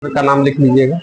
का नाम लिख लीजिएगा।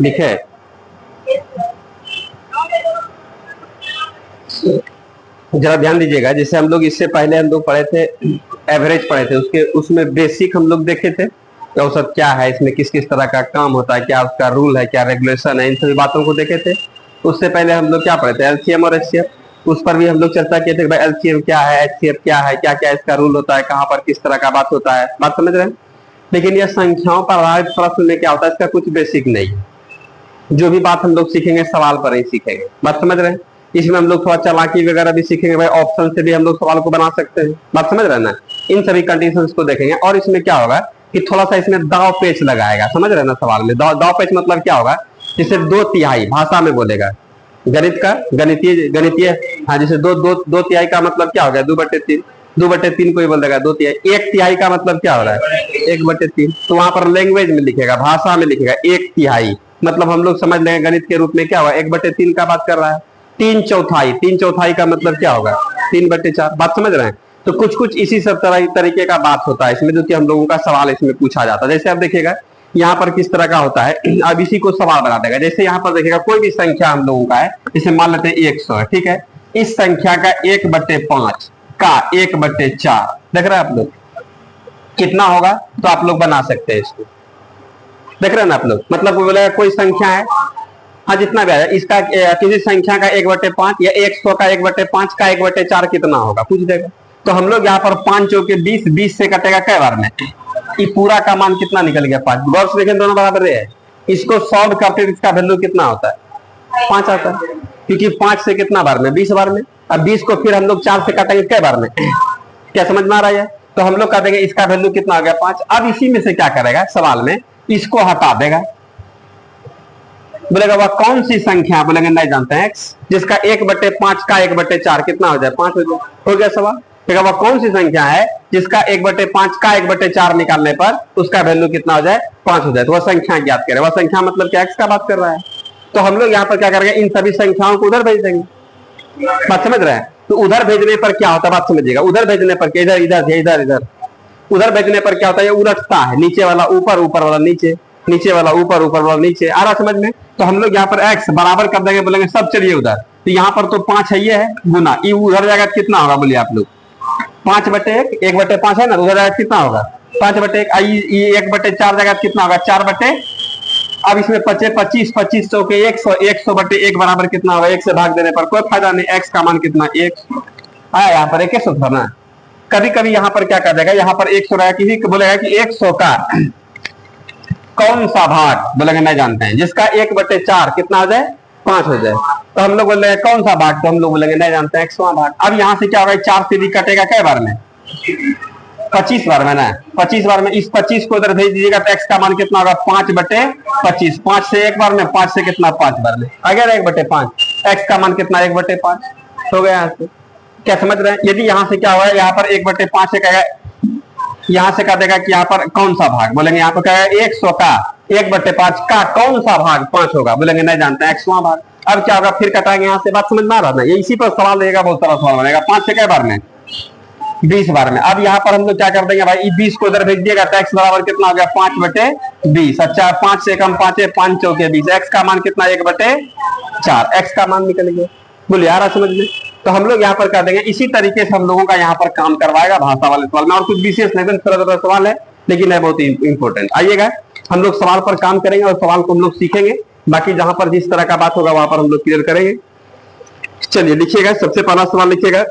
लिखे जरा ध्यान दीजिएगा। जैसे हम लोग इससे पहले हम लोग पढ़े थे, एवरेज पढ़े थे, उसके उसमें बेसिक हम लोग देखे थे कि औसत क्या है, इसमें किस किस तरह का काम होता है, क्या उसका रूल है, क्या रेगुलेशन है, इन सभी बातों को देखे थे। उससे पहले हम लोग क्या पढ़े थे, एलसीएम और एचसीएफ। उस पर भी हम लोग चर्चा किए थे कि भाई एलसीएम क्या है, एचसीएफ क्या है, क्या क्या इसका रूल होता है, कहाँ पर किस तरह का बात होता है, बात समझ रहे हैं। लेकिन यह संख्याओं पर आधारित प्रश्न में क्या होता है, इसका कुछ बेसिक नहीं है। जो भी बात हम लोग सीखेंगे सवाल पर ही सीखेंगे, बात समझ रहे हैं। इसमें हम लोग थोड़ा चालाकी वगैरह भी सीखेंगे, भाई ऑप्शन से भी हम लोग सवाल को बना सकते हैं, बात समझ रहे हैं ना। इन सभी कंडीशंस को देखेंगे। और इसमें क्या होगा कि थोड़ा सा इसमें दाव पेच लगाएगा, समझ रहे हैं ना। सवाल में दाव पेच मतलब क्या होगा, जिसे 2/3 भाषा में बोलेगा, गणित का गणितीय गणितीय हाँ, जैसे दो तिहाई का मतलब क्या हो गया, 2/3। 2/3 को ही बोल देगा 2/3। 1/3 का मतलब क्या हो रहा है, 1/3। तो वहां पर लैंग्वेज में लिखेगा, भाषा में लिखेगा 1/3, मतलब हम लोग समझ लेंगे गणित के रूप में क्या हुआ, 1/3 का बात कर रहा है। 3/4, 3/4 का मतलब क्या होगा, 3/4, बात समझ रहे हैं। तो कुछ कुछ इसी सब तरीके का बात होता है इसमें, जो कि हम लोगों का सवाल इसमें पूछा जाता है। जैसे आप देखिएगा यहाँ पर किस तरह का होता है, अब इसी को सवाल बना देगा। जैसे यहाँ पर देखिएगा कोई भी संख्या हम लोगों का है, जैसे मान लेते हैं 100 है, ठीक है। इस संख्या का 1/5 का 1/4 देख रहे हैं आप लोग कितना होगा, तो आप लोग बना सकते हैं इसको, देख रहे हैं ना आप लोग। मतलब बोलेगा कोई संख्या है, हाँ जितना भी आया इसका, किसी संख्या का 1/5 या 100 का 1/5 का 1/4 कितना होगा पूछ देगा। तो हम लोग यहाँ पर 5 चौके 20, 20 से कटेगा कई बार में, ये पूरा का मान कितना निकल गया, 5। गौर से देखें दोनों बराबर है। इसको सॉल्व करते इसका वैल्यू कितना होता है, 5 आता है, क्योंकि 5 से कितना बार में, 20 बार में। अब 20 को फिर हम लोग 4 से काटेंगे कई बार में, क्या समझ में आ रहा है। तो हम लोग कह देंगे इसका वैल्यू कितना हो गया, 5। अब इसी में से क्या करेगा सवाल में, इसको हटा देगा, बोलेगा वह कौन सी संख्या, बोलेंगे नहीं जानते हैं, x, जिसका 1/5 का 1/4 कितना हो जाए, 5 हो जाए, हो गया सवाल। देखा वह कौन सी संख्या है जिसका 1/5 का 1/4 निकालने पर उसका वैल्यू कितना हो जाए, 5 हो जाए। तो वह संख्या ज्ञात करे। वह संख्या मतलब क्या, x का बात कर रहा है। तो हम लोग यहाँ पर क्या करेंगे, इन सभी संख्याओं को उधर भेज देंगे, बात समझ रहे हैं। तो उधर भेजने पर क्या होता है, बात समझिएगा। उधर भेजने पर इधर इधर इधर इधर, उधर भेजने पर क्या होता है, ये उलटता है, नीचे वाला ऊपर, ऊपर वाला नीचे, नीचे वाला ऊपर, ऊपर वाला नीचे, आ रहा समझ में। तो हम लोग यहाँ पर x बराबर कर देंगे, बोलेंगे सब चलिए उधर। तो यहाँ पर तो 5 है, ये है गुना, ये उधर जाएगा कितना होगा, बोलिए आप लोग, 5/1, 1/5 है ना, उधर जाएगा कितना होगा, 5/1। ये 1/4 जाएगा कितना होगा, 4/। अब इसमें 25, 25 चौके 100, 100/1 बराबर कितना होगा, 1 से भाग देने पर कोई फायदा नहीं, x का मान कितना, 1 आया। यहाँ पर 100 था ना। कभी कभी यहाँ पर क्या कर देगा, यहाँ पर 100 रहेगा, किसी को बोलेगा कि 100 का कौन सा भाग, बोलेंगे नहीं जानते हैं, जिसका 1/4 कितना हो जाए, 5 हो जाए। तो हम लोग बोलेंगे कौन सा भाग, तो हम लोग बोलेंगे नहीं जानते हैं, 100वां भाग। अब यहाँ से क्या होगा, 4 से भी कटेगा कई बार में, 25 बार में ना, 25 बार में। इस 25 को उधर भेज दीजिएगा तो x का मान कितना होगा, 5/25। 5 से एक बार में, 5 से कितना, 5 बार में, आ गया 1/5। x का मान कितना, 1/5 हो गया। यहाँ से क्या समझ रहे हैं। यदि यहाँ से क्या हुआ, यहाँ पर 1/5 से कहेगा, यहाँ से कह देगा कि यहाँ पर कौन सा भाग, बोलेंगे यहाँ पर कहेगा 100 का 1/5 का कौन सा भाग 5 होगा, बोलेंगे नहीं जानते हैं, 100वां भाग। अब क्या होगा, फिर कटाएंगे यहाँ से, बात समझ में आ रहा है। इसी पर सवाल रहेगा, बहुत सारा सवाल बनेगा। 5 से कई बार में, 20 बार में। अब यहाँ पर हम लोग क्या कर देंगे भाई, 20 को उधर भेज दिएगा तो x बराबर कितना हो गया, 5/20। अच्छा 5 से कम 5 है, 5 चौके 20, x का मान कितना, 1/4, x का मान निकल गया, बोलिए आ रहा समझ में। तो हम लोग यहाँ पर कर देंगे, इसी तरीके से हम लोगों का यहाँ पर काम करवाएगा भाषा वाले सवाल में। और कुछ विशेष नहीं, थोड़ा सवाल है लेकिन है बहुत इंपॉर्टेंट। आइएगा हम लोग सवाल पर काम करेंगे और सवाल को हम लोग सीखेंगे। बाकी जहां पर जिस तरह का बात होगा वहां पर हम लोग क्लियर करेंगे। चलिए लिखिएगा, सबसे पहला सवाल लिखिएगा।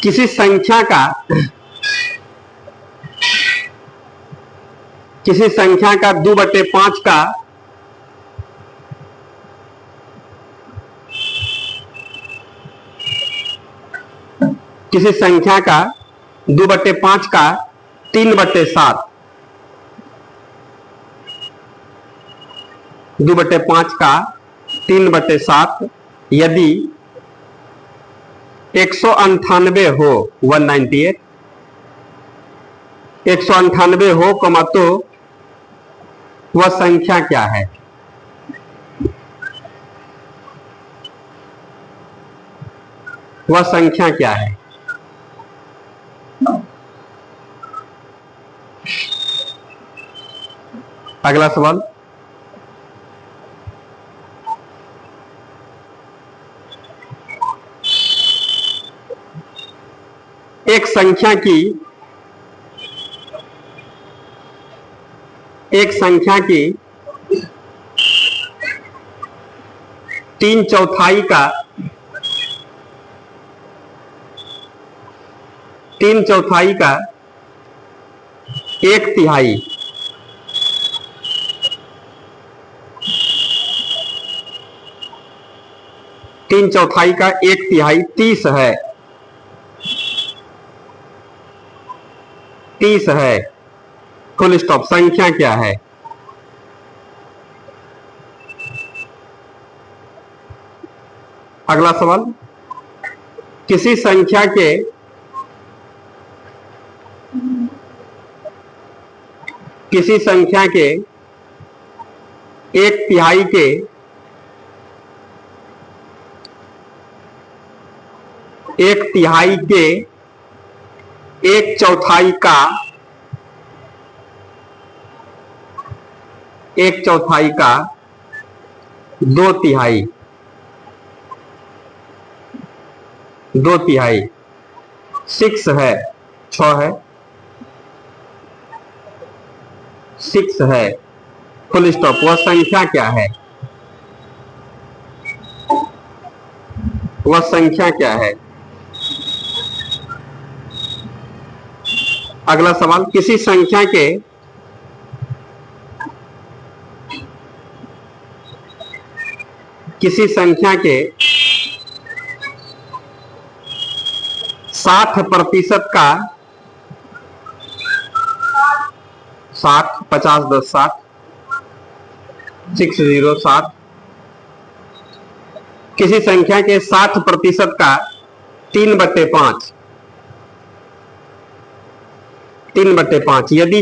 किसी संख्या का 2/5 का किसी संख्या का 2/5 का 3/7 2/5 का 3/7 यदि 198 हो 198 198 हो कमा तो वह संख्या क्या है? वह संख्या क्या है? अगला सवाल, एक संख्या की 3/4 का 1/3 3/4 का 1/3 30 है। 30 है, फुल स्टॉप। संख्या क्या है? अगला सवाल, किसी संख्या के 1/3 के 1/3 के 1/4 का 1/4 का 2/3 6 है, 6 है, 6 है, फुल स्टॉप। वह संख्या क्या है? वह संख्या क्या है? अगला सवाल, किसी संख्या के 60% का 60 50 10 60 60 किसी संख्या के 60% का 3/5 यदि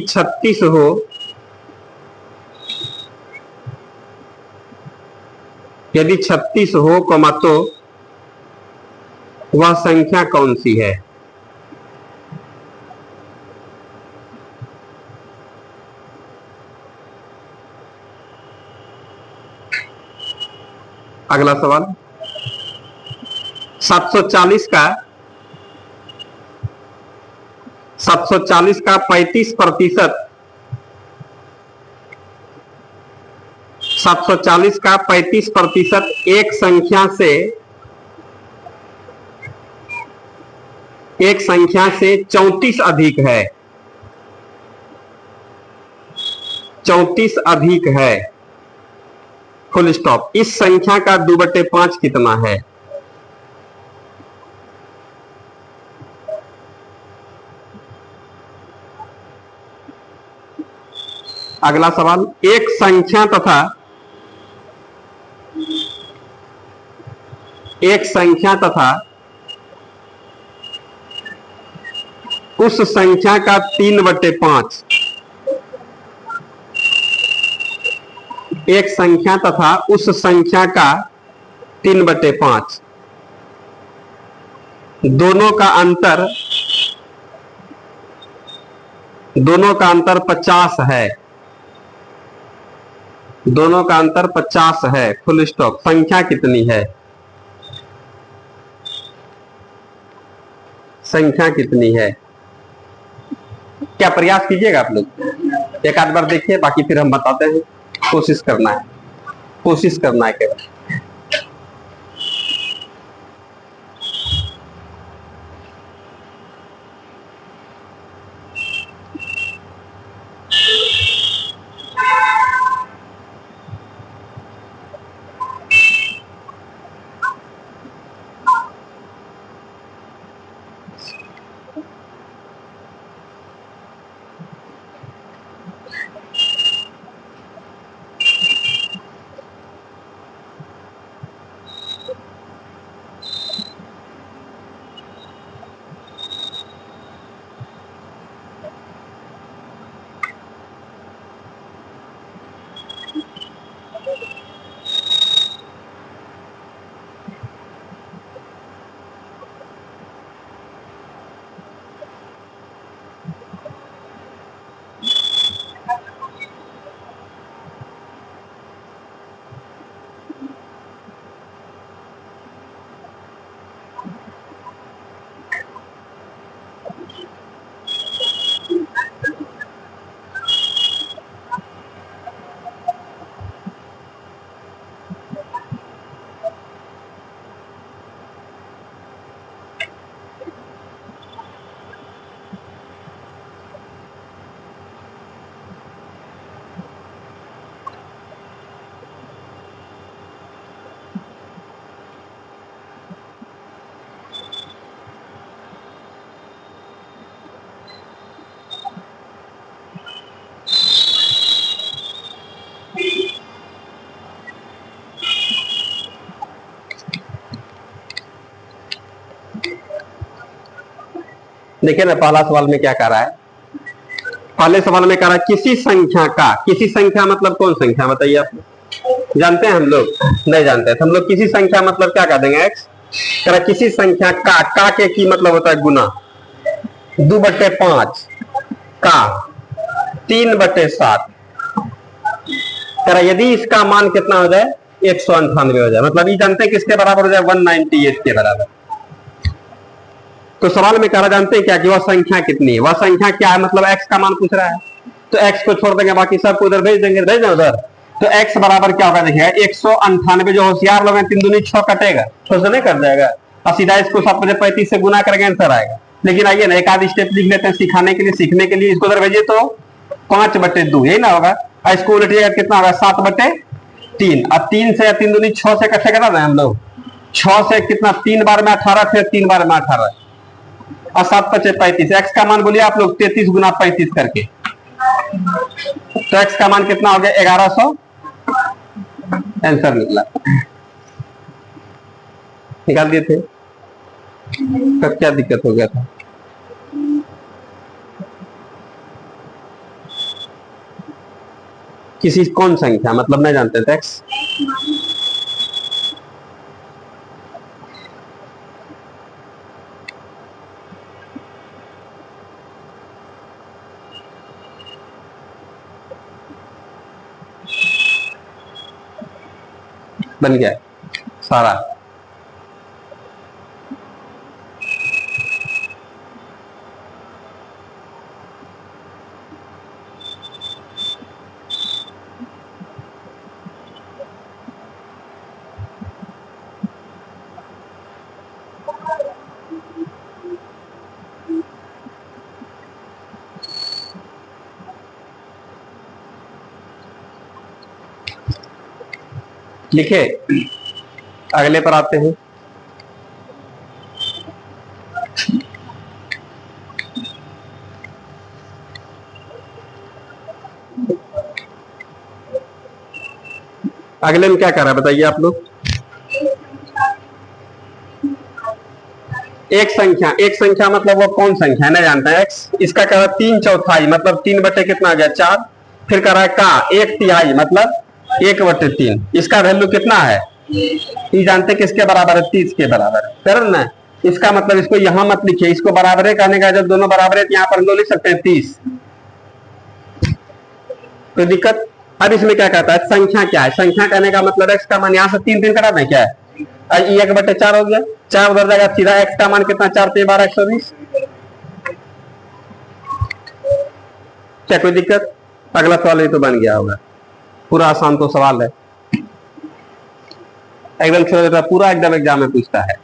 36 हो कमा तो वह संख्या कौन सी है? अगला सवाल, 740 का 35%, 740 का 35% एक संख्या से 34 अधिक है। 34 अधिक है, फुल स्टॉप। इस संख्या का 2/5 कितना है? अगला सवाल, एक संख्या तथा उस संख्या का 3/5 एक संख्या तथा उस संख्या का 3/5 दोनों का अंतर 50 है। दोनों का अंतर 50 है, फुल स्टॉप। संख्या कितनी है? संख्या कितनी है? क्या प्रयास कीजिएगा आप लोग, एक आध बार देखिए, बाकी फिर हम बताते हैं। कोशिश करना है, कोशिश करना है केवल। देखिए ना, पहला सवाल में क्या कह रहा है? पहले सवाल में कह रहा है किसी संख्या का, किसी संख्या मतलब कौन संख्या बताइए आप? जानते हैं हम लोग? नहीं जानते। तो हम लोग किसी संख्या मतलब क्या कह देंगे? एक्स। कह रहा किसी संख्या का के की मतलब होता है गुना, 2/5 का 3/7। कह रहा यदि इसका मान कितना हो जाए? 198 हो जाए, मतलब ये जानते हैं किसके बराबर हो जाए? 198 के बराबर। तो सवाल में कह रहा जानते हैं क्या कि वह संख्या कितनी है? वह संख्या क्या है? मतलब एक्स का मान पूछ रहा है, तो एक्स को छोड़ देंगे, बाकी सबको उधर भेज देंगे, भेज दें उधर। तो एक्स बराबर क्या होगा? देखिएगा 198, जो होशियार लोग हैं 3 दूनी 6 कटेगा, तो नहीं कर जाएगा, और सीधा इसको 7/35 से गुना करेंगे, आंसर आएगा। लेकिन आइए ना, एक आध स्टेप लिख लेते हैं सिखाने के लिए, सीखने के लिए। इसको उधर भेजिए तो 5/2, यही ना होगा। और इसको उलटिएगा कितना होगा? 7/3। और 3 से 3 दूनी 6 से इकट्ठे करा दें हम लोग। 6 से कितना? 3 बार में 18, फिर 3 बार में 18, और 7/35। एक्स का मान बोलिए आप लोग 33 गुना 35 करके, तो एक्स का मान कितना हो गया? 1100। आंसर निकला, निकाल दिए थे। तब क्या दिक्कत हो गया था? किसी कौन संख्या मतलब नहीं जानते थे? एक्स बन गया सारा। लिखे, अगले पर आते हैं। अगले में क्या कर रहा है बताइए आप लोग? एक संख्या, एक संख्या मतलब वो कौन संख्या है? नहीं जानते हैं। एक्स, इसका कह रहा है 3/4, मतलब 3 बटे कितना आ गया? 4। फिर कह रहा है का 1/3, मतलब 1/3। इसका वैल्यू कितना है? ये जानते किसके बराबर है? 30 के बराबर। कर ना, इसका मतलब इसको यहां मत लिखिए, इसको बराबर है कहने का, जब दोनों बराबर है तो यहां पर हम लोग लिख सकते हैं 30। कोई दिक्कत? अब इसमें क्या कहता है? संख्या क्या है? संख्या कहने का मतलब एक्स का मान, यहां से 3 कटा दें क्या है? एक बटे 4 हो गया, 4 उधर जाएगा सीधा, x का मान कितना, 4 पे 12 120। क्या कोई दिक्कत? अगला सवाल ये तो बन गया होगा, पूरा आसान तो सवाल है, एकदम छोटा छोटा, पूरा एकदम एग्जाम में पूछता है।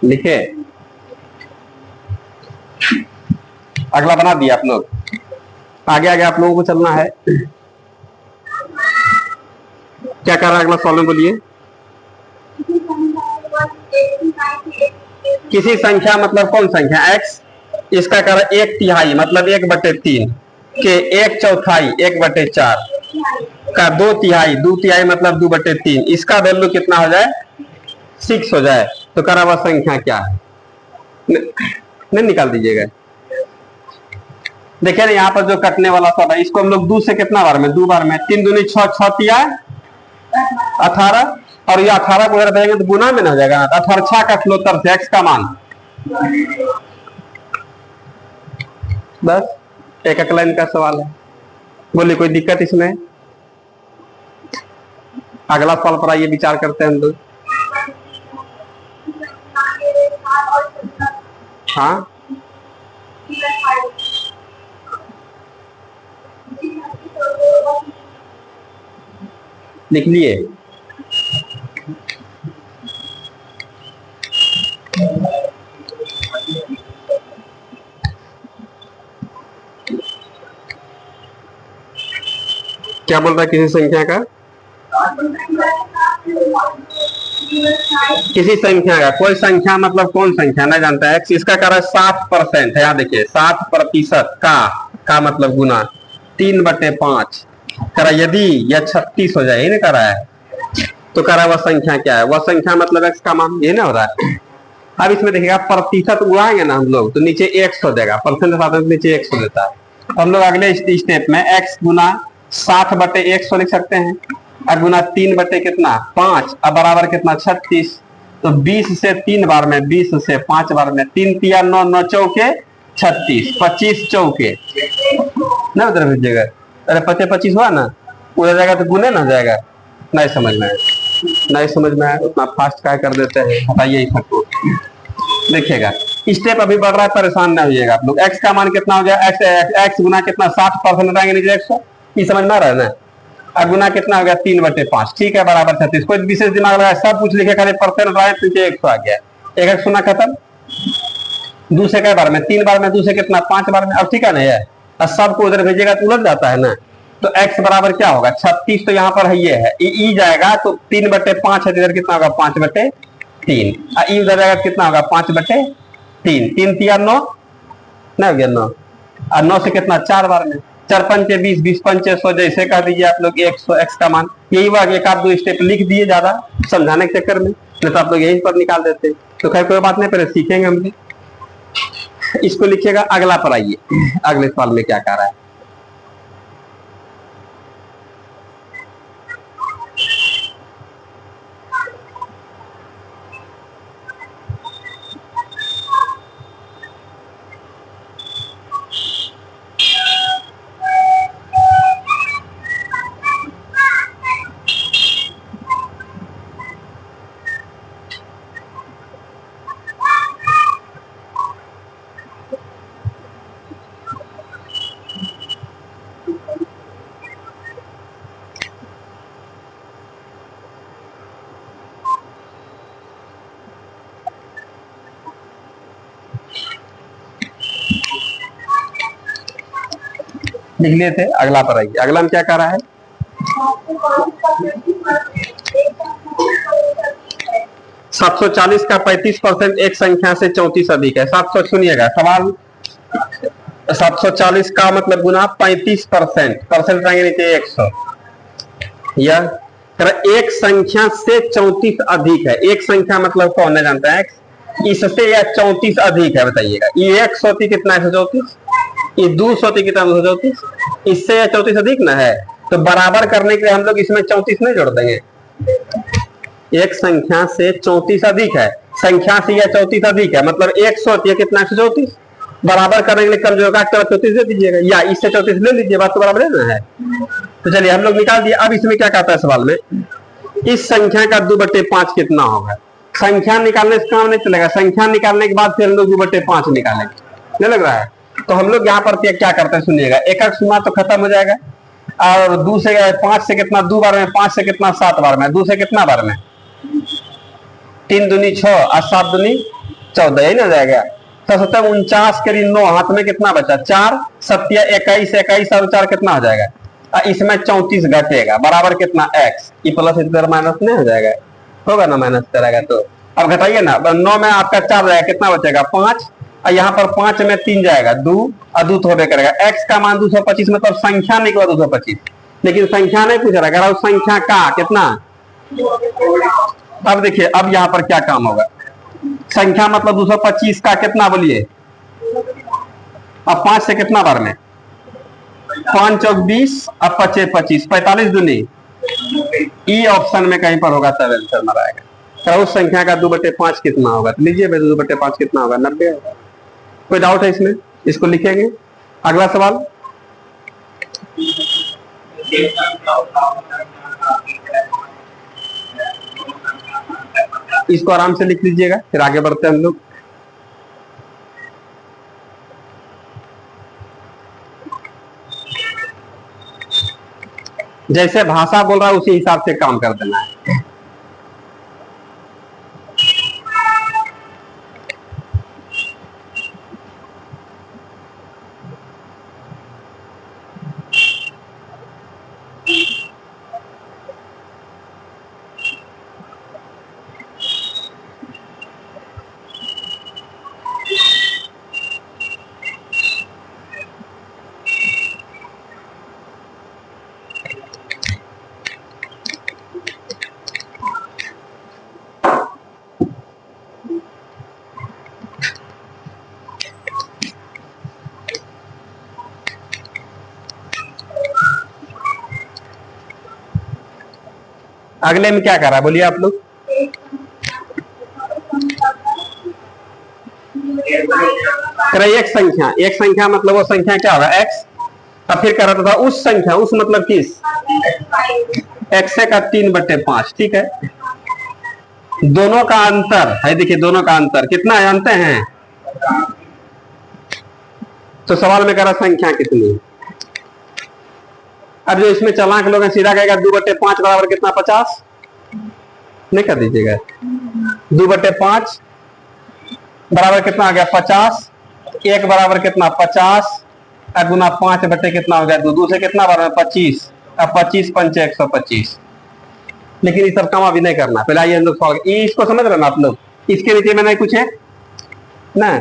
लिखे, अगला बना दिया आप लोग, आगे आगे आप लोगों को चलना है। क्या कर रहा है अगला सवाल में, बोलिए। किसी संख्या मतलब कौन संख्या, x, इसका कर 1/3 मतलब 1/3 के 1/4 1/4 का 2/3 2/3 मतलब 2/3, इसका वैल्यू कितना हो जाए, 6 हो जाए, तो करा हुआ संख्या क्या है, नहीं निकाल दीजिएगा। देखिए ना यहाँ पर जो कटने वाला सब है, इसको हम लोग 2 से कितना बार में, 2 बार में, 3 दूनी 6, 6 18, और ये 18 को अगर देंगे तो गुना में ना हो जाएगा, 18 6 का किलो तर से x का मान, बस एक लाइन का सवाल है। बोलिए कोई दिक्कत इसमें? अगला सवाल पर आइए, विचार करते हैं हम लोग। हाँ लिख लिए, क्या बोल रहा है, किसी संख्या का, किसी संख्या का, कोई संख्या मतलब कौन संख्या नहीं जानता है, इसका कर 60% है, यहाँ देखिए 60% का मतलब गुना 3/5 करा, यदि यह 36 हो जाए, ये नहीं करा है, तो करा वह संख्या क्या है, वह संख्या मतलब x का मान, ये ना हो रहा है। अब इसमें देखिएगा प्रतिशत उड़ाएंगे ना हम लोग, तो नीचे 100 देगा, परसेंट नीचे 100 देता है। हम लोग अगले स्टेप में x गुना 60/100 लिख सकते हैं, और गुना 3 कितना 5, अब बराबर कितना 36, तो 20 से 3 बार में, 20 से 5 बार में, 3 तिया 9, 9 चौके 36, 25 चौके ना उधर भेजिएगा, अरे 25 हुआ ना, उधर जाएगा तो गुने ना हो जाएगा, नहीं समझ में आया, नहीं समझ में आया, उतना फास्ट क्या कर देते हैं, बताइए सबको। देखिएगा स्टेप अभी बढ़ रहा है, परेशान ना होइएगा आप लोग। x का मान कितना हो गया, x गुना कितना 60% रहेंगे नीचे 100, ये समझ में आ रहा है ना, और गुना कितना हो गया 3/5, ठीक है, बराबर 36, कोई विशेष दिमाग लगाया, सब कुछ लिखे, खाली परसेंट रहा है, नीचे 100 आ गया, एक सुना खत्म। 2 से कई बार में, 3 बार में, 2 से कितना 5 बार में, अब ठीक है ना, ये सबको उधर भेजेगा तो उलझ जाता है ना, तो x बराबर क्या होगा 36, तो यहाँ पर है ये है, ई जाएगा तो 3/5 है, इधर कितना होगा 5/3, ई उधर जाएगा कितना होगा 5/3, 3 तिया 9 ना हो गया 9, और 9 से कितना 4 बार में, 4 पंचे 20, 20 पंचे 100, जैसे कह दीजिए आप लोग 100 x का मान, यही हुआ, एक आध 2 स्टेप लिख दिए ज्यादा समझाने के चक्कर में, नहीं तो आप लोग यही पर निकाल देते, तो खैर कोई बात नहीं, पहले सीखेंगे हम भी। इसको लिखिएगा, अगला पर आइए, अगले सवाल में क्या कह रहा है, लिख लिए थे, अगला पर आइए, अगला में क्या कह रहा है, 740 का 35% एक संख्या से 34 अधिक है। 700 सुनिएगा सवाल, 740 का मतलब गुना 35%, परसेंट रहेंगे नीचे 100, या एक संख्या से 34 अधिक है। एक संख्या मतलब कौन है जानता है, इससे या 34 अधिक है, बताइएगा। ये 100 कितना है 134, ये 200 कितना 234, इससे या 34 अधिक ना है, तो बराबर करने के लिए हम लोग इसमें 34 नहीं जोड़ देंगे। एक संख्या से 34 अधिक है, संख्या से या 34 अधिक है, मतलब 100 कितना 134, बराबर करने के लिए कम जो 34 दे दीजिएगा, या इससे 34 ले लीजिए, बात तो बराबर है ना है। तो चलिए हम लोग निकाल दिए। अब इसमें क्या कहता है सवाल में, इस संख्या का 2/5 कितना होगा। संख्या निकालने से काम नहीं चलेगा, संख्या निकालने के बाद फिर हम लोग 2/5 निकालेंगे, नहीं लग रहा है। तो हम लोग यहाँ पर क्या करते हैं सुनिएगा, एक एक सुना तो खत्म हो जाएगा, और 2 से 5 से कितना 2 बार में, 5 से कितना 7 बार में, 2 से कितना बार में 3 दूनी 6 और 7 दूनी 14, यही ना जाएगा। तो 49 करी 9, हाथ में कितना बचा 4, 7 21, 21 और 4 कितना हो जाएगा, इसमें 34 घटेगा, बराबर कितना x, ये प्लस इधर माइनस नहीं हो जाएगा, होगा ना माइनस करेगा। तो अब घटाइए ना, 9 में आपका 4 जाएगा, कितना बचेगा 5, और यहाँ पर 5 में 3 जाएगा 2, और 2 तो करेगा। x का मान 225, मतलब संख्या निकला 225, लेकिन संख्या नहीं पूछ रहा है, संख्या का कितना। अब देखिए, अब यहाँ पर क्या काम होगा, संख्या मतलब 225 का कितना बोलिए, अब 5 से कितना बार में, 5 चौक 20, अब 5 25, 45 दूनी, ई ऑप्शन में कहीं पर होगा तब आंसर मारा आएगा। तो उस संख्या का 2/5 कितना होगा, तो लीजिए 2/5 कितना होगा 90 होगा। कोई डाउट है इसमें, इसको लिखेंगे। अगला सवाल, इसको आराम से लिख लीजिएगा, फिर आगे बढ़ते हैं हम लोग। जैसे भाषा बोल रहा है उसी हिसाब से काम कर देना है। अगले में क्या कर रहा है बोलिए आप लोग, एक संख्या मतलब वो संख्या क्या होगा x, अब फिर कर रहा था उस संख्या, उस मतलब किस, x का 3/5, ठीक है। दोनों का अंतर है, देखिए दोनों का अंतर कितना है, जानते हैं। तो सवाल में कह रहा संख्या कितनी है। अब जो इसमें चालाक लोग हैं सीधा कहेगा 2/5 बराबर कितना 50, नहीं कर दीजिएगा, 2/5 बराबर कितना आ गया 50, 1 बराबर कितना 50, गुना 5 बटे कितना हो गया 2, 2 से कितना बार में 25, अब 25 पंचे 125। लेकिन ये सब काम अभी नहीं करना, पहले आइए हम लोग सॉल्व, इसको समझ रहे ना आप लोग। इसके नीचे मैंने कुछ है ना,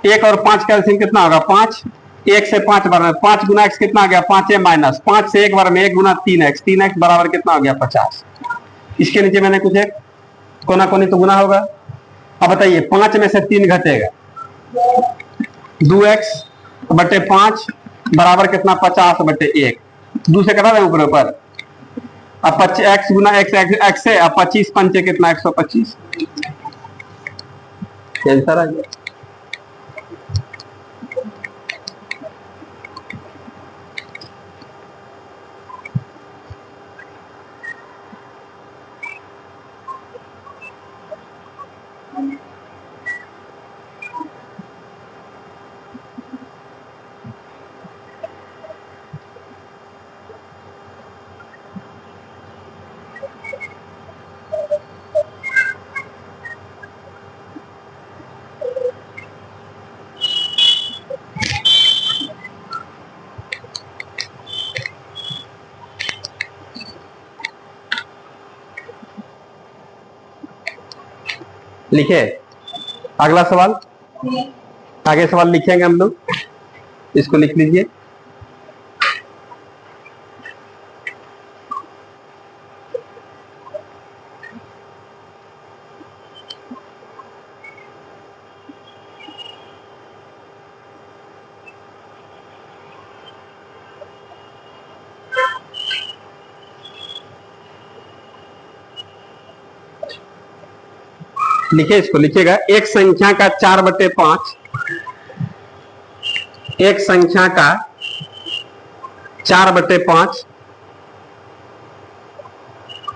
1 और 5 का एलसीएम कितना होगा 5, 1 से 5 बार में 5 गुना x कितना आ गया 5 माइनस 5 से 1 बार में 1 गुना 3x, 3x बराबर कितना हो गया 50। इसके नीचे मैंने कुछ है, कोना कोनी तो गुना होगा। अब बताइए 5 में से 3 घटेगा, 2x बटे 5 बराबर कितना 50/1, 2 से कटा दें ऊपर ऊपर, अब x गुना x से, अब 25 पंचे कितना 125, आंसर आ गया। लिखे। अगला सवाल, आगे सवाल लिखेंगे हम लोग, इसको लिख लीजिए। लिखे, इसको लिखिएगा। एक संख्या का 4/5, एक संख्या का 4/5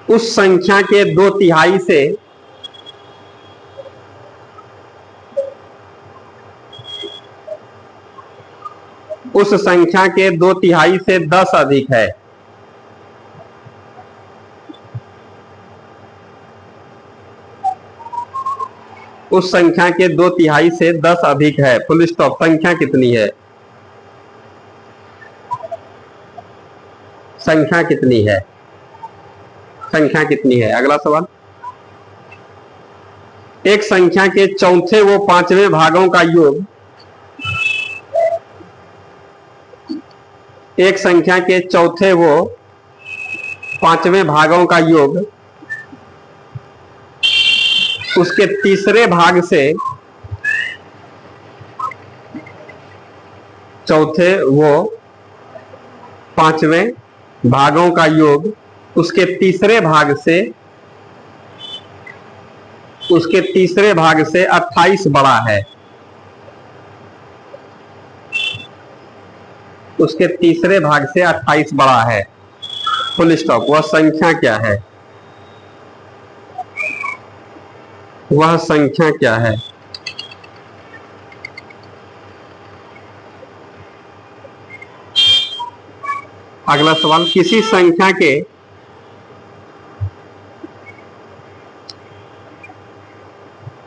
उस संख्या के 2/3 से उस संख्या के 2/3 से 10 अधिक है। उस संख्या के 2/3 से 10 अधिक है। Full stop. संख्या कितनी है? संख्या कितनी है? संख्या कितनी है? अगला सवाल। एक संख्या के चौथे व पांचवें भागों का योग, एक संख्या के चौथे व पांचवें भागों का योग उसके तीसरे भाग से, चौथे व पांचवें भागों का योग उसके तीसरे भाग से, उसके तीसरे भाग से 28 बड़ा है। उसके तीसरे भाग से 28 बड़ा है। Full stop. वह संख्या क्या है? वह संख्या क्या है? अगला सवाल। किसी संख्या के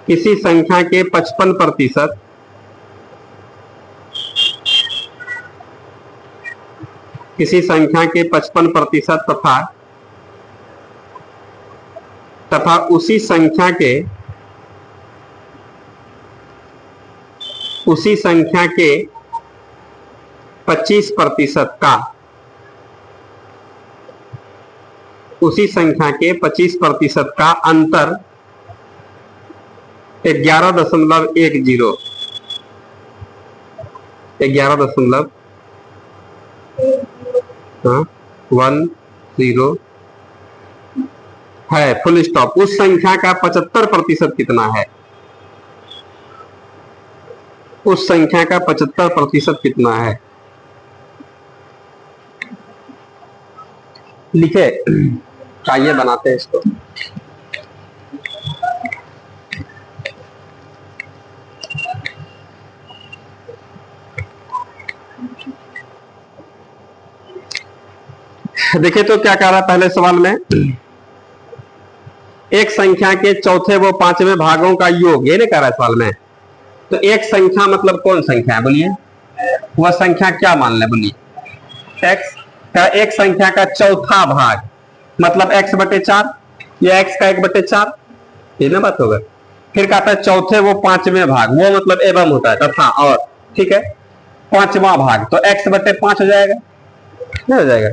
किसी संख्या के 55% किसी संख्या के 55% तथा उसी संख्या के 25% का, उसी संख्या के 25% का अंतर 11.10 11.10 है। Full stop. उस संख्या का 75% कितना है? उस संख्या का 75% कितना है? लिखे। आइए बनाते हैं इसको। देखिए तो क्या कह रहा है पहले सवाल में। एक संख्या के चौथे व पांचवें भागों का योग, ये नहीं कह रहा है सवाल में। तो एक संख्या मतलब कौन संख्या है? बोलिए। वह संख्या क्या मान ले? बोलिए। एक्स का एक संख्या का चौथा भाग मतलब x/4 या x का 1/4, ये ना बात होगा। फिर कहता है चौथे वो पांचवें भाग, वो मतलब एवं होता है तथा और, ठीक है। पांचवा भाग तो x/5 हो जाएगा, नहीं हो जाएगा?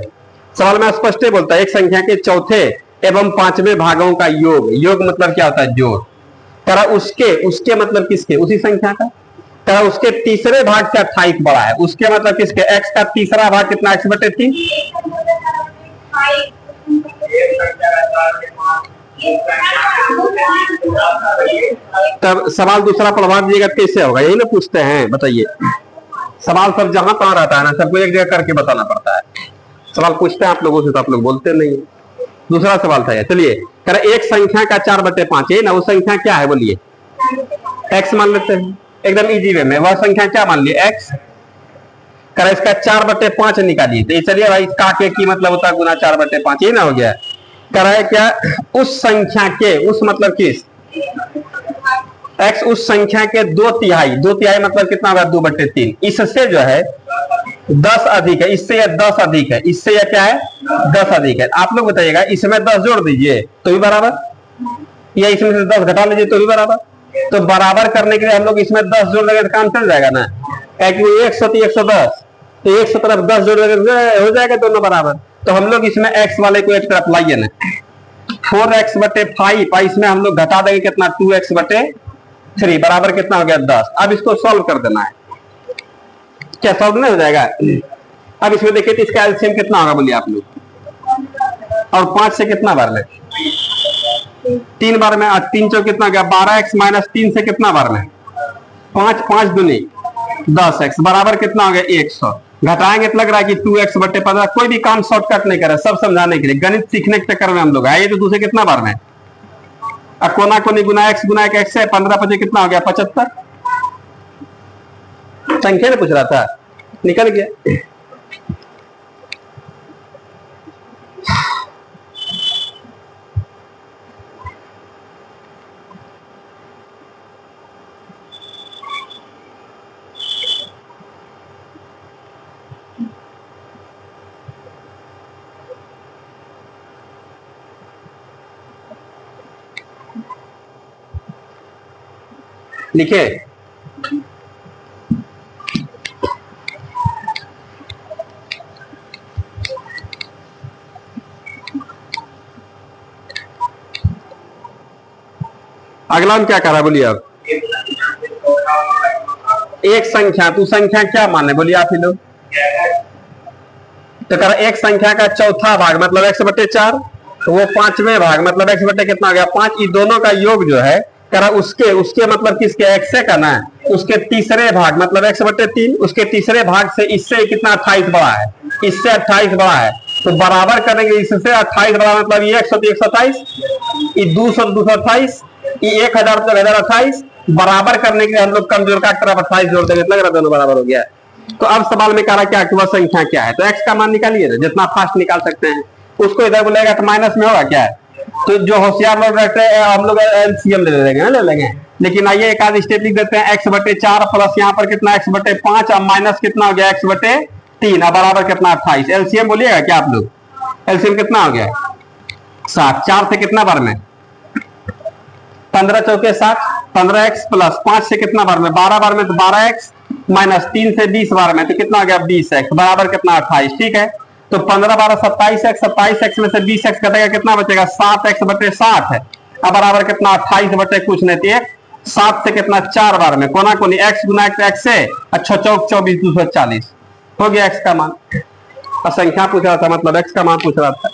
सवाल में स्पष्ट ही बोलता है एक संख्या के चौथे एवं पांचवें भागों का योग। योग मतलब क्या होता है? जोड़। तरह उसके मतलब किसके? उसी संख्या का। तरह उसके तीसरे भाग से 28 बड़ा है। उसके मतलब किसके? x का तीसरा भाग कितना? x/3। तब सवाल दूसरा पढ़वा दीजिएगा, कैसे होगा? यही ना पूछते हैं, बताइए। सवाल सब जहां तहां रहता है ना, सबको एक जगह करके बताना पड़ता है। सवाल पूछते हैं आप लोगों से तो आप लोग बोलते नहीं। दूसरा सवाल था, चलिए। कर एक संख्या का 4/5 है ना, वो संख्या क्या है? बोलिए। x मान लेते हैं एकदम इजी वे में। वह संख्या क्या मान लिए? x। कर इसका 4/5 निकालिए। तो चलिए भाई, इसका के की मतलब होता है गुना 4/5, ये ना हो गया। कराए क्या? उस संख्या के, उस मतलब किस? x उस संख्या के 2/3, 2/3 मतलब कितना होगा? 2/3। इससे जो है 10 अधिक है, इससे यह 10 अधिक है, इससे यह क्या है? 10 अधिक है। आप लोग बताइएगा, इसमें 10 जोड़ दीजिए तो भी बराबर या इसमें से 10 घटा लीजिए तो भी बराबर। तो बराबर करने के लिए हम लोग इसमें 10 जोड़ देंगे तो काम चल जाएगा ना, क्योंकि 100 तो 110, तो 100 तरफ 10 जोड़ देंगे हो जाएगा दोनों बराबर। तो हम लोग इसमें x वाले को एक तरफ लाइए ना, 4x बटे 5, और इसमें हम लोग घटा देंगे कितना, 2x बटे 3 बराबर कितना हो गया 10। अब इसको सॉल्व कर देना है, क्या सॉल्व नहीं हो जाएगा। अब इसमें देखिए तो इसका एलसीएम कितना होगा बोलिए आप लोग, और 5 से कितना बार में, 3 बार में, 3 चौक कितना गया 12x माइनस 3 से कितना बार में 5, 5 दूनी 10x बराबर कितना हो गया 100। घटाएंगे तो लग रहा है कि 2x बटे 15। कोई भी काम शॉर्टकट नहीं करे, सब समझाने के लिए, गणित सीखने के चक्कर में हम लोग आए। तो दूसरे कितना बार में, अब कोना कोनी गुना x गुना x है, 15 पचे कितना हो गया 75। संख्या ने पूछ रहा था, निकल गया। लिखे अगला हम क्या कर रहा है बोलिए आप, एक संख्या, तो संख्या क्या माने बोलिए आप ही लोग। तो कर एक संख्या का चौथा भाग मतलब x बटे 4, तो वो 5वें भाग मतलब x बटे कितना आ गया 5। ये दोनों का योग जो है करा उसके मतलब किसके x का ना, उसके तीसरे भाग मतलब x बटे 3, उसके तीसरे भाग से इससे कितना 28 बड़ा है, इससे 28 बड़ा है। तो बराबर करेंगे इससे 28 बड़ा मतलब ये 100 तो 128, ये 200 228, ये 1000 तो 1028। बराबर करने के लिए हम लोग कमजोर का तरफ 28 जोड़ देंगे, लग रहा दोनों बराबर हो गया। तो अब सवाल में कह रहा क्या कि वह संख्या क्या है, तो x का मान निकालिए ना, जितना फास्ट निकाल सकते हैं। उसको इधर बोलेगा तो माइनस में होगा क्या है, तो जो होशियार लोग रहते हैं हम लोग एलसीएम ले लेंगे, ले लेंगे। लेकिन आइए एक आध स्टेप लिख देते हैं, x बटे 4 प्लस यहाँ पर कितना x बटे 5 और माइनस कितना हो गया x बटे 3 और बराबर कितना 28। एलसीएम बोलिएगा क्या आप लोग, एलसीएम कितना हो गया 60। 4 से कितना बार में 15 चौके 60, 15x प्लस 5 से कितना बार में 12 बार में, तो 12x माइनस 3 से 20 बार में, तो कितना हो गया 20x बराबर कितना 28। ठीक है, तो 15 12 27x, 27x में से 20x कटेगा कितना बचेगा 7x बटे 60 है, अब बराबर कितना 28 बटे कुछ नहीं, तो 7 से कितना 4 बार में, कोना कोनी x गुना x से अच्छा चौक 24 240 हो गया x का मान। और संख्या पूछ रहा था मतलब x का मान पूछ रहा था।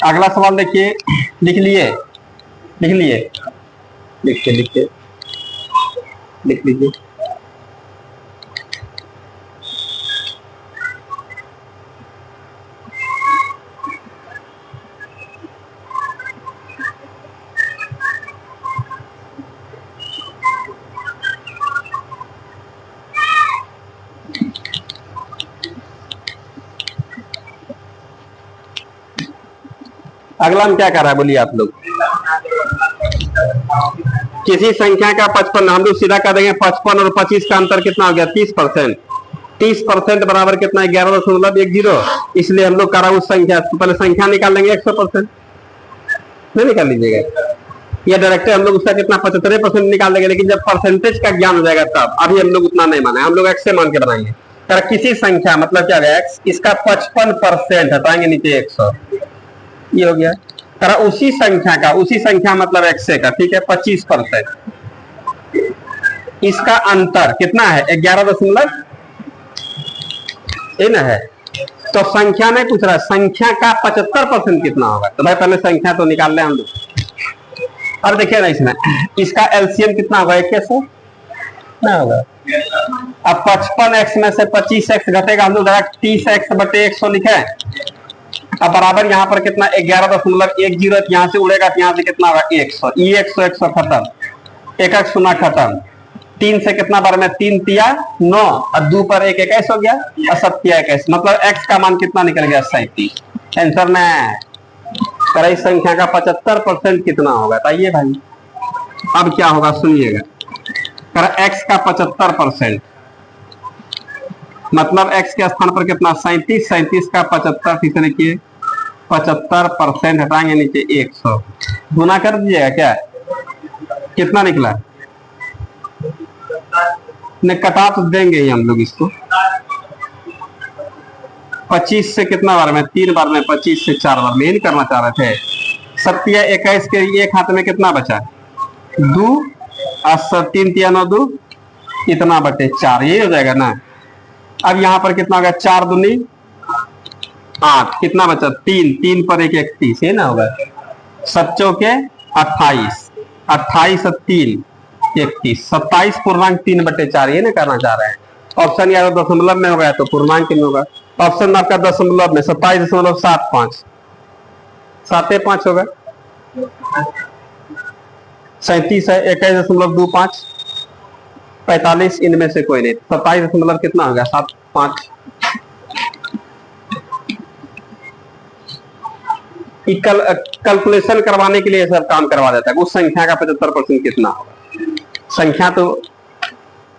अगला सवाल देखिए, लिख लिए लिख लिए लिख लीजिए। अगला हम क्या कर रहा है बोलिए आप लोग, किसी संख्या का 55, हम लोग सीधा कर देंगे 55 और 25 का अंतर कितना हो गया 30%। 30% बराबर कितना है 11.10, इसलिए हम लोग करा उस संख्या, तो पहले संख्या निकाल लेंगे 100%, नहीं निकाल लीजिएगा, या डायरेक्ट हम लोग उसका कितना 75% निकाल देंगे। लेकिन जब परसेंटेज का ज्ञान हो जाएगा तब, अभी हम लोग उतना नहीं माने, हम लोग x से मान के बनाएंगे। किसी संख्या मतलब क्या है x, इसका 55% हटाएंगे नीचे 100, ये हो गया। उसी संख्या मतलब x का, ठीक है 25%, इसका अंतर कितना है 11 ये ना है। तो संख्या नहीं पूछ रहा, संख्या का 75% कितना होगा, तो भाई पहले संख्या तो निकाल ले हम लोग। अब देखिए ना इसमें इसका एलसीएम कितना होगा 2100 ना होगा। अब 55x में से 25x घटेगा, हम लोग 30x बटे 100 लिखे, अब बराबर यहाँ पर कितना 11.10, यहाँ से उड़ेगा तो यहाँ से कितना होगा 100, ये 100 खत्म, एक सुना खत्म, 3 से कितना बार में 3 तिया 9 और 2 पर 1 21 हो गया और 7 तिया 21, मतलब x का मान कितना निकल गया 37। आंसर में कर इस संख्या का 75% कितना होगा बताइए भाई। अब क्या होगा सुनिएगा, कर x का 75%, मतलब x के स्थान पर कितना 37, 37 का 75, ठीक है लिखिए 75% हटाएंगे नीचे 100, गुना कर दीजिएगा क्या, कितना निकला ने कटा तो देंगे ही हम लोग इसको, 25 से कितना बार में 3 बार में, 25 से 4 बार में, ये नहीं करना चाह रहे थे। 7 21 के एक हाथ में कितना बचा 2 और 3 तिया 9 2 कितना बटे 4, ये हो जाएगा ना। अब यहाँ पर कितना होगा 4 दूनी 8, कितना बचा 3, 3 पर 1 31, ये ना होगा 7 चौके 28, 28 और 3 31, 27 पूर्णांक 3/4, ये ना करना चाह रहे हैं। ऑप्शन या तो दशमलव में होगा तो पूर्णांक में होगा, ऑप्शन आपका दशमलव में 27.75, 7.5 होगा, 37 है 21.25, 45, इनमें से कोई नहीं, 27 दशमलव कितना होगा 7.5। कैलकुलेशन करवाने के लिए सर काम करवा देता है, उस संख्या का 75% कितना होगा। संख्या तो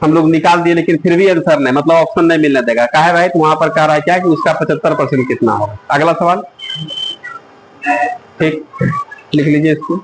हम लोग निकाल दिए लेकिन फिर भी आंसर नहीं, मतलब ऑप्शन नहीं मिलने देगा, काहे भाई तो वहां पर कह रहा है क्या कि उसका 75% कितना होगा। अगला सवाल, ठीक लिख लीजिए इसको।